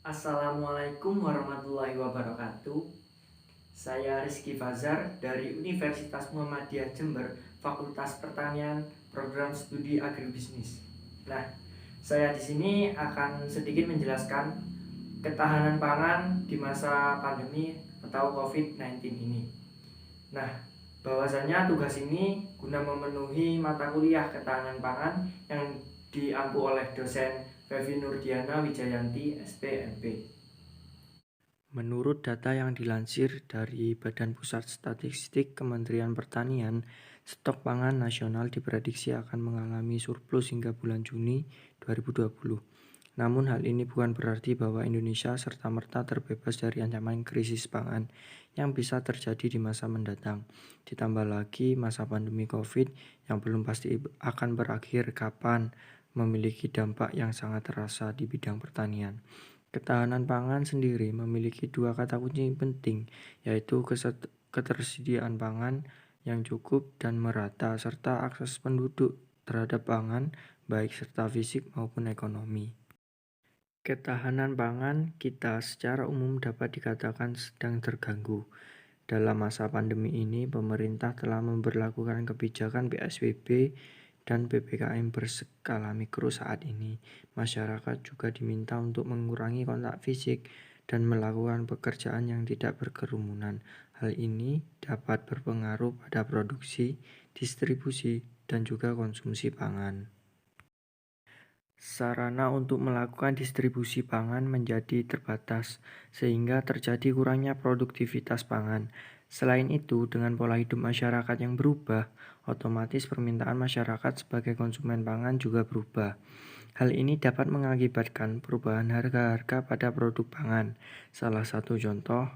Assalamualaikum warahmatullahi wabarakatuh. Saya Rizky Fazar dari Universitas Muhammadiyah Jember, Fakultas Pertanian, Program Studi Agribisnis. Nah, saya di sini akan sedikit menjelaskan ketahanan pangan di masa pandemi atau COVID-19 ini. Nah, bahwasanya tugas ini guna memenuhi mata kuliah ketahanan pangan yang diampu oleh dosen Fevi Nurdiana Wijayanti, SPMP. Menurut data yang dilansir dari Badan Pusat Statistik Kementerian Pertanian, stok pangan nasional diprediksi akan mengalami surplus hingga bulan Juni 2020. Namun hal ini bukan berarti bahwa Indonesia serta-merta terbebas dari ancaman krisis pangan yang bisa terjadi di masa mendatang. Ditambah lagi masa pandemi COVID yang belum pasti akan berakhir kapan, memiliki dampak yang sangat terasa di bidang pertanian. Ketahanan pangan sendiri memiliki dua kata kunci penting, yaitu ketersediaan pangan yang cukup dan merata, serta akses penduduk terhadap pangan, baik serta fisik maupun ekonomi. Ketahanan pangan kita secara umum dapat dikatakan sedang terganggu. Dalam masa pandemi ini, pemerintah telah memberlakukan kebijakan PSBB dan PPKM berskala mikro saat ini. Masyarakat juga diminta untuk mengurangi kontak fisik dan melakukan pekerjaan yang tidak berkerumunan. Hal ini dapat berpengaruh pada produksi, distribusi, dan juga konsumsi pangan. Sarana untuk melakukan distribusi pangan menjadi terbatas, sehingga terjadi kurangnya produktivitas pangan. Selain itu, dengan pola hidup masyarakat yang berubah, otomatis permintaan masyarakat sebagai konsumen pangan juga berubah. Hal ini dapat mengakibatkan perubahan harga-harga pada produk pangan. Salah satu contoh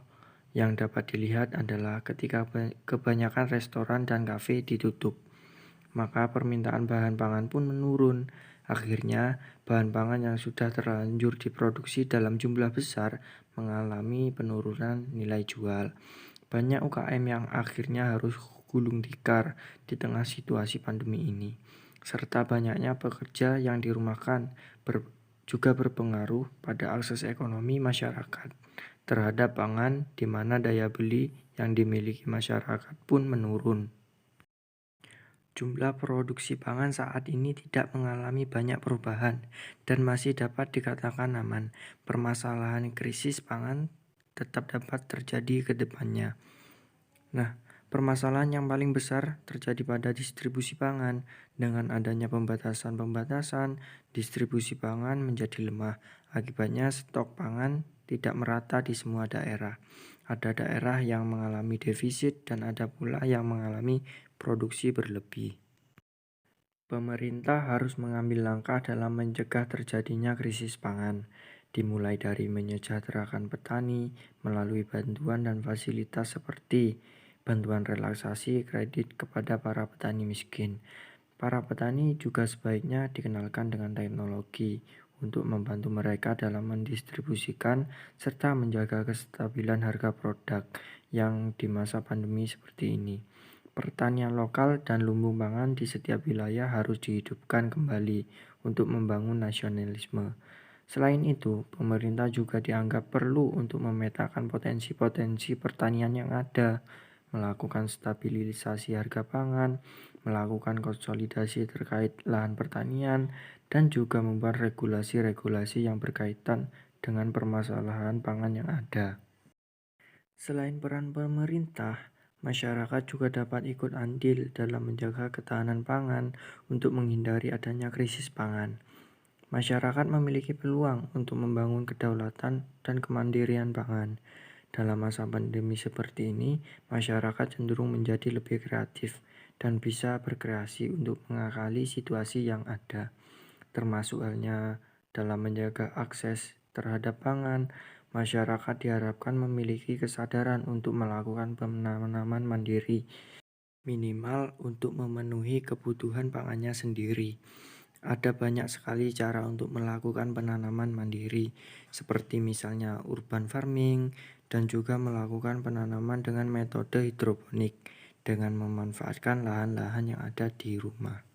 yang dapat dilihat adalah ketika kebanyakan restoran dan kafe ditutup, maka permintaan bahan pangan pun menurun. Akhirnya, bahan pangan yang sudah terlanjur diproduksi dalam jumlah besar mengalami penurunan nilai jual. Banyak UKM yang akhirnya harus gulung tikar di tengah situasi pandemi ini, serta banyaknya pekerja yang dirumahkan juga berpengaruh pada akses ekonomi masyarakat terhadap pangan, di mana daya beli yang dimiliki masyarakat pun menurun. Jumlah produksi pangan saat ini tidak mengalami banyak perubahan dan masih dapat dikatakan aman. Permasalahan krisis pangan tetap dapat terjadi ke depannya. Nah, permasalahan yang paling besar terjadi pada distribusi pangan. Dengan adanya pembatasan, distribusi pangan menjadi lemah. Akibatnya stok pangan tidak merata di semua daerah. Ada daerah yang mengalami defisit dan ada pula yang mengalami produksi berlebih. Pemerintah harus mengambil langkah dalam mencegah terjadinya krisis pangan, dimulai dari menyejahterakan petani melalui bantuan dan fasilitas seperti bantuan relaksasi kredit kepada para petani miskin. Para petani juga sebaiknya dikenalkan dengan teknologi untuk membantu mereka dalam mendistribusikan serta menjaga kestabilan harga produk yang di masa pandemi seperti ini. Pertanian lokal dan lumbung pangan di setiap wilayah harus dihidupkan kembali untuk membangun nasionalisme. Selain itu, pemerintah juga dianggap perlu untuk memetakan potensi-potensi pertanian yang ada, melakukan stabilisasi harga pangan, melakukan konsolidasi terkait lahan pertanian, dan juga membuat regulasi-regulasi yang berkaitan dengan permasalahan pangan yang ada. Selain peran pemerintah, masyarakat juga dapat ikut andil dalam menjaga ketahanan pangan untuk menghindari adanya krisis pangan. Masyarakat memiliki peluang untuk membangun kedaulatan dan kemandirian pangan. Dalam masa pandemi seperti ini, masyarakat cenderung menjadi lebih kreatif dan bisa berkreasi untuk mengakali situasi yang ada, termasuk halnya dalam menjaga akses terhadap pangan. Masyarakat diharapkan memiliki kesadaran untuk melakukan penanaman mandiri, minimal untuk memenuhi kebutuhan pangannya sendiri. Ada banyak sekali cara untuk melakukan penanaman mandiri, seperti misalnya urban farming, dan juga melakukan penanaman dengan metode hidroponik dengan memanfaatkan lahan-lahan yang ada di rumah.